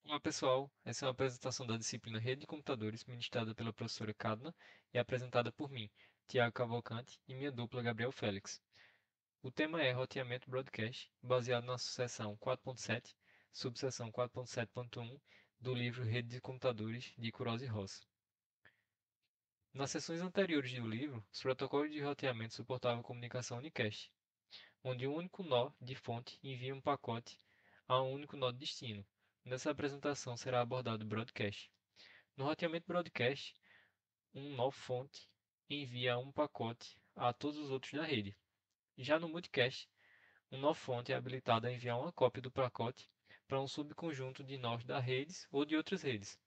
Olá pessoal, essa é uma apresentação da disciplina Rede de Computadores ministrada pela professora Cadna e apresentada por mim, Tiago Cavalcante, e minha dupla Gabriel Félix. O tema é roteamento broadcast, baseado na seção 4.7, subseção 4.7.1 do livro Rede de Computadores de Kuroz e Ross. Nas seções anteriores do livro, os protocolos de roteamento suportavam comunicação unicast, onde um único nó de fonte envia um pacote a um único nó de destino. Nessa apresentação será abordado o broadcast. No roteamento broadcast, um nó fonte envia um pacote a todos os outros da rede. Já no multicast, um nó fonte é habilitado a enviar uma cópia do pacote para um subconjunto de nós da redes ou de outras redes.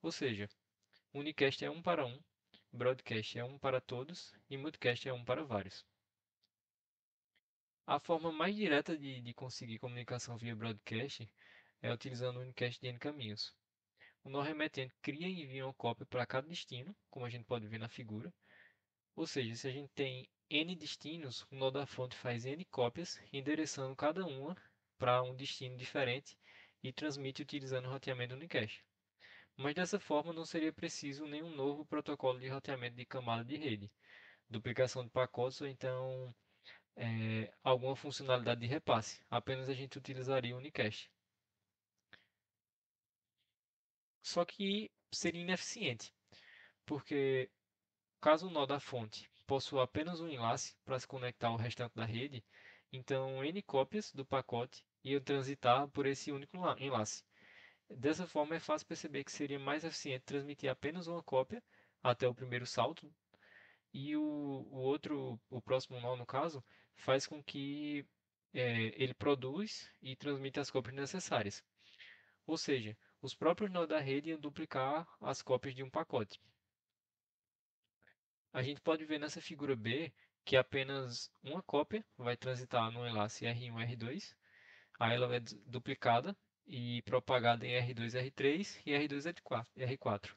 Ou seja, unicast é um para um, broadcast é um para todos e multicast é um para vários. A forma mais direta de conseguir comunicação via broadcast é utilizando o unicast de N caminhos. O nó remetente cria e envia uma cópia para cada destino, como a gente pode ver na figura. Ou seja, se a gente tem N destinos, o nó da fonte faz N cópias, endereçando cada uma para um destino diferente e transmite utilizando o roteamento unicast. Mas dessa forma não seria preciso nenhum novo protocolo de roteamento de camada de rede, duplicação de pacotes ou então alguma funcionalidade de repasse. Apenas a gente utilizaria o unicast. Só que seria ineficiente, porque caso o nó da fonte possua apenas um enlace para se conectar ao restante da rede, então N cópias do pacote iam transitar por esse único enlace. Dessa forma, é fácil perceber que seria mais eficiente transmitir apenas uma cópia até o primeiro salto, e o próximo nó, no caso, faz com que ele produz e transmita as cópias necessárias. Ou seja, os próprios nós da rede iam duplicar as cópias de um pacote. A gente pode ver nessa figura B que apenas uma cópia vai transitar no enlace R1 R2, aí ela é duplicada e propagada em R2 R3 e R2 R4,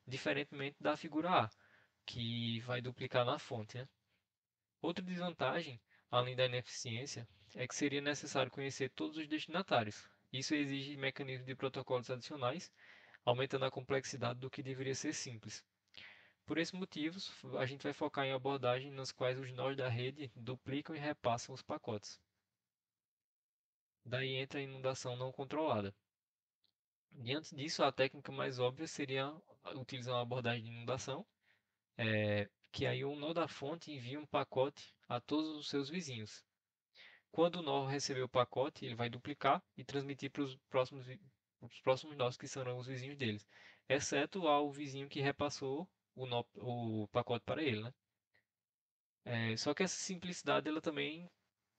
diferentemente da figura A, que vai duplicar na fonte, né? Outra desvantagem, além da ineficiência, é que seria necessário conhecer todos os destinatários. Isso exige mecanismos de protocolos adicionais, aumentando a complexidade do que deveria ser simples. Por esses motivos, a gente vai focar em abordagens nas quais os nós da rede duplicam e repassam os pacotes. Daí entra a inundação não controlada. Diante disso, a técnica mais óbvia seria utilizar uma abordagem de inundação, que aí o nó da fonte envia um pacote a todos os seus vizinhos. Quando o nó receber o pacote, ele vai duplicar e transmitir para os próximos nós, que serão os vizinhos deles, exceto ao vizinho que repassou o pacote para ele, né? Só que essa simplicidade ela também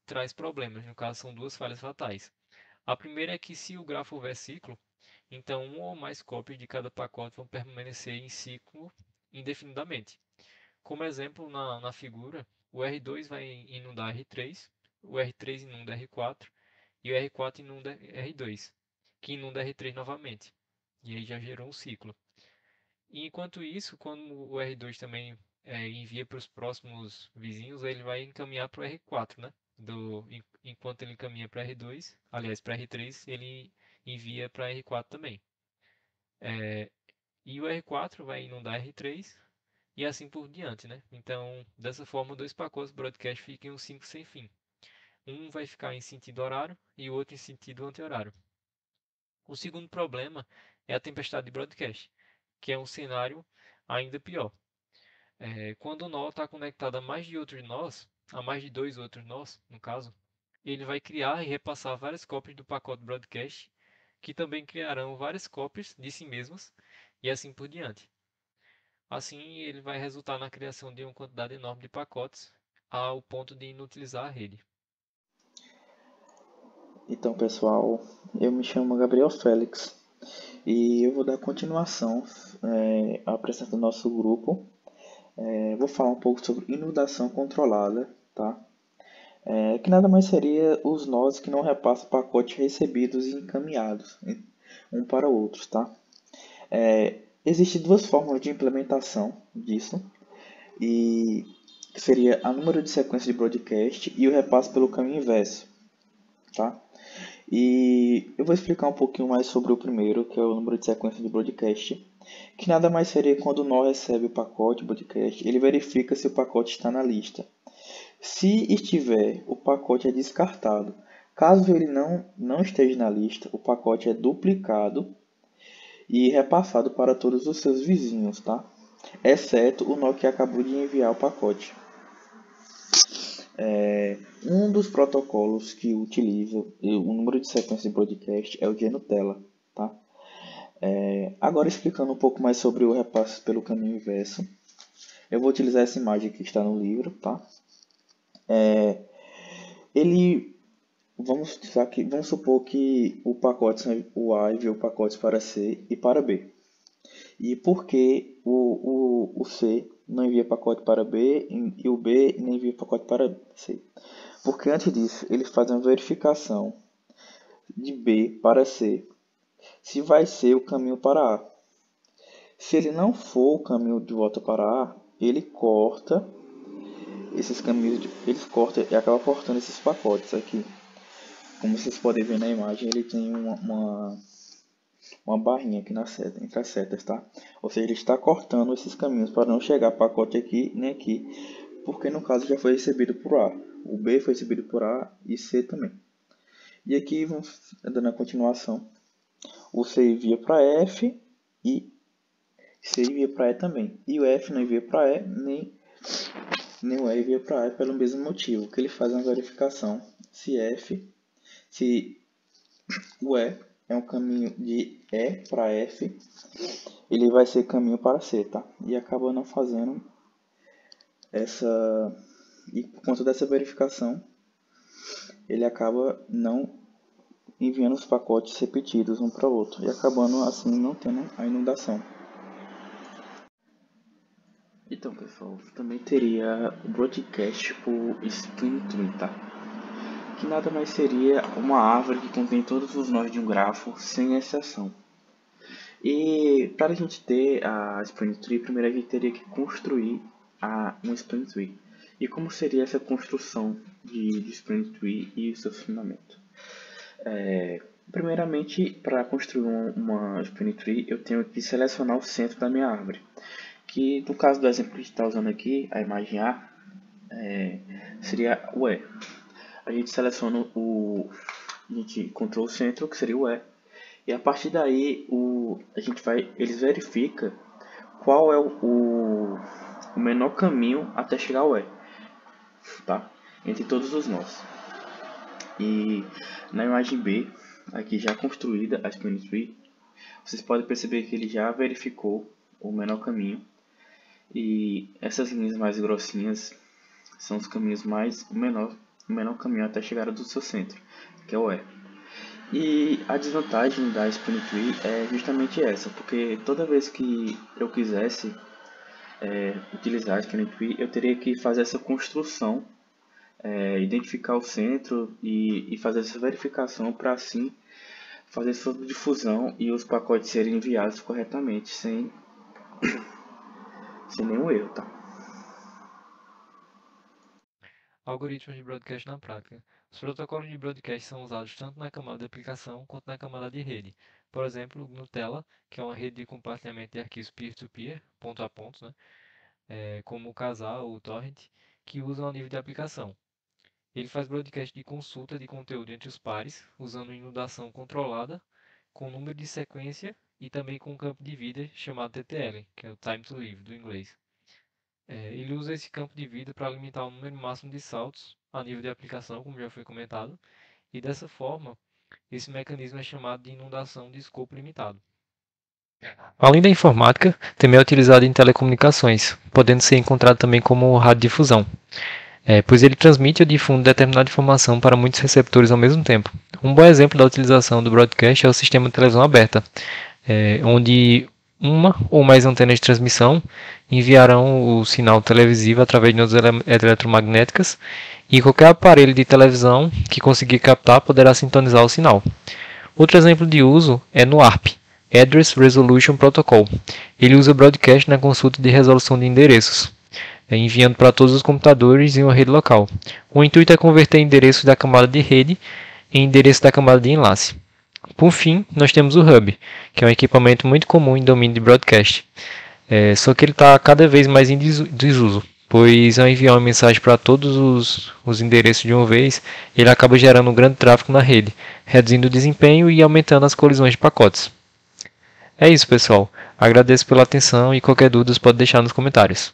traz problemas, no caso são duas falhas fatais. A primeira é que se o grafo houver ciclo, então uma ou mais cópias de cada pacote vão permanecer em ciclo indefinidamente. Como exemplo, na figura, o R2 vai inundar R3, o R3 inunda R4 e o R4 inunda R2, que inunda R3 novamente. E aí já gerou um ciclo. E enquanto isso, quando o R2 também envia para os próximos vizinhos, ele vai encaminhar para o R4, né? Enquanto ele encaminha para R2, aliás, para R3, ele envia para R4 também. E o R4 vai inundar R3 e assim por diante, né? Então, dessa forma, dois pacotes broadcast ficam em um 5 sem fim. Um vai ficar em sentido horário e o outro em sentido anti-horário. O segundo problema é a tempestade de broadcast, que é um cenário ainda pior. Quando o nó está conectado a mais de outros nós, a mais de dois outros nós, no caso, ele vai criar e repassar várias cópias do pacote broadcast, que também criarão várias cópias de si mesmas, e assim por diante. Assim, ele vai resultar na criação de uma quantidade enorme de pacotes, ao ponto de inutilizar a rede. Então, pessoal, eu me chamo Gabriel Félix e eu vou dar continuação à apresentação do nosso grupo. Vou falar um pouco sobre inundação controlada, tá? Que nada mais seria os nós que não repassam pacotes recebidos e encaminhados um para o outro, tá? Existem duas formas de implementação disso, e que seria a número de sequência de broadcast e o repasse pelo caminho inverso, tá? E eu vou explicar um pouquinho mais sobre o primeiro, que é o número de sequência de broadcast, que nada mais seria quando o nó recebe o pacote broadcast, ele verifica se o pacote está na lista. Se estiver, o pacote é descartado. Caso ele não esteja na lista, o pacote é duplicado e repassado para todos os seus vizinhos, tá? Exceto o nó que acabou de enviar o pacote. Um dos protocolos que utiliza o número de sequência de broadcast é o de Nutella, tá? Agora explicando um pouco mais sobre o repasse pelo caminho inverso, eu vou utilizar essa imagem que está no livro, tá? Vamos supor que o pacote o A enviou pacotes para C e para B. E por que o C não envia pacote para B e o B não envia pacote para C? Porque antes disso, ele faz uma verificação de B para C, se vai ser o caminho para A. Se ele não for o caminho de volta para A, ele corta esses caminhos, e acaba cortando esses pacotes aqui. Como vocês podem ver na imagem, ele tem uma barrinha aqui na seta, entre as setas, tá? Ou seja, ele está cortando esses caminhos para não chegar pacote aqui nem aqui, porque no caso já foi recebido por A. O B foi recebido por A e C também. E aqui vamos dando a continuação. O C envia para F e C envia para E também. E o F não envia para E, nem o E envia para E pelo mesmo motivo, que ele faz uma verificação se o E é um caminho de E para F, ele vai ser caminho para C, tá? E acaba não fazendo essa... E por conta dessa verificação, ele acaba não enviando os pacotes repetidos um para o outro e acabando assim não tendo a inundação. Então, pessoal, também teria o broadcast por split tree, tá? Que nada mais seria uma árvore que contém todos os nós de um grafo, sem exceção. E para a gente ter a split tree, primeiro a gente teria que construir um split tree. E como seria essa construção de split tree e o seu fundamento? Primeiramente, para construir uma split tree, eu tenho que selecionar o centro da minha árvore. Que no caso do exemplo que a gente está usando aqui, a imagem A, seria o E. A gente seleciona a gente encontrou o centro, que seria o E, e a partir daí eles verificam qual é o menor caminho até chegar ao E, tá? Entre todos os nós. E na imagem B, aqui já construída a split tree, vocês podem perceber que ele já verificou o menor caminho, e essas linhas mais grossinhas são os caminhos o menor caminho até a chegada do seu centro, que é o E. E a desvantagem da split tree é justamente essa, porque toda vez que eu quisesse utilizar a split tree, eu teria que fazer essa construção, identificar o centro e fazer essa verificação para assim fazer sua difusão e os pacotes serem enviados corretamente, sem nenhum erro, tá? Algoritmos de broadcast na prática. Os protocolos de broadcast são usados tanto na camada de aplicação quanto na camada de rede. Por exemplo, o Nutella, que é uma rede de compartilhamento de arquivos peer-to-peer, ponto a ponto, né? Como o Kazaa ou o Torrent, que usam a nível de aplicação. Ele faz broadcast de consulta de conteúdo entre os pares, usando inundação controlada, com número de sequência e também com um campo de vida chamado TTL, que é o Time to Live, do inglês. Ele usa esse campo de vida para limitar o número máximo de saltos a nível de aplicação, como já foi comentado, e dessa forma, esse mecanismo é chamado de inundação de escopo limitado. Além da informática, também é utilizado em telecomunicações, podendo ser encontrado também como radiodifusão, pois ele transmite ou difunde determinada informação para muitos receptores ao mesmo tempo. Um bom exemplo da utilização do broadcast é o sistema de televisão aberta, onde uma ou mais antenas de transmissão enviarão o sinal televisivo através de ondas eletromagnéticas e qualquer aparelho de televisão que conseguir captar poderá sintonizar o sinal. Outro exemplo de uso é no ARP, Address Resolution Protocol. Ele usa broadcast na consulta de resolução de endereços, enviando para todos os computadores em uma rede local. O intuito é converter endereços da camada de rede e endereço da camada de enlace. Por fim, nós temos o Hub, que é um equipamento muito comum em domínio de broadcast, só que ele está cada vez mais em desuso, pois ao enviar uma mensagem para todos os endereços de uma vez, ele acaba gerando um grande tráfego na rede, reduzindo o desempenho e aumentando as colisões de pacotes. É isso, pessoal. Agradeço pela atenção e qualquer dúvida pode deixar nos comentários.